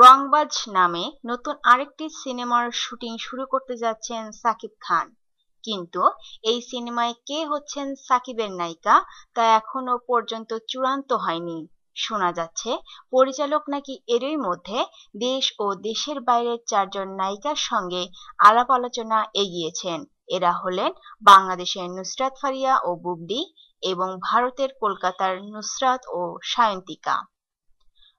রংবাজ নামে নতুন আরেকটি সিনেমার শুটিং শুরু করতে যাচ্ছেন সাকিব খান। কিন্তু এই সিনেমায় কে হচ্ছেন সাকিবের নায়িকা তা এখনো পর্যন্ত চূড়ান্ত হয়নি। শোনা যাচ্ছে পরিচালক নাকি এরই মধ্যে দেশ ও দেশের বাইরের 4 জন নায়িকার সঙ্গে আলাপ আলোচনা এগিয়েছেন। এরা হলেন বাংলাদেশের নুসরাত ফারিয়া ও বুবলি এবং ভারতের কলকাতার নুসরাত ও সায়ন্তিকা।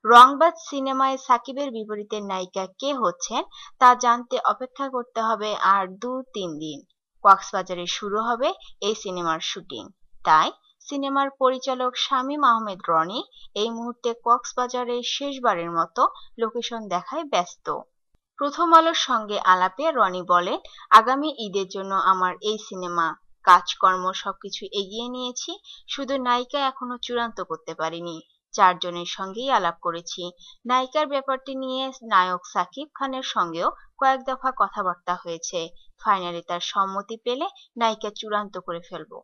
রংবাজ সিনেমায় সাকিবের বিপরীতে নায়িকা কে হচ্ছেন তা জানতে অপেক্ষা করতে হবে আর 2-3 দিন। কক্সবাজারে শুরু হবে এই সিনেমার শুটিং। তাই সিনেমার পরিচালক শামীম আহমেদ রনি এই মুহূর্তে কক্সবাজারে শেষবারের মতো লোকেশন দেখায় ব্যস্ত। প্রথম আলোর সঙ্গে আলাপে রনি বলেন, আগামী ঈদের জন্য আমার এই সিনেমা কাজকর্ম সবকিছু এগিয়ে নিয়েছি, শুধু নায়িকা এখনো চূড়ান্ত করতে পারিনি। 4 জনের সঙ্গেই আলাপ করেছি। নায়িকার ব্যাপারটি নিয়ে নায়ক সাকিব খানের সঙ্গেও কয়েক দফা কথাবার্তা হয়েছে। ফাইনালি তার সম্মতি পেলে নায়িকা চূড়ান্ত করে ফেলবো।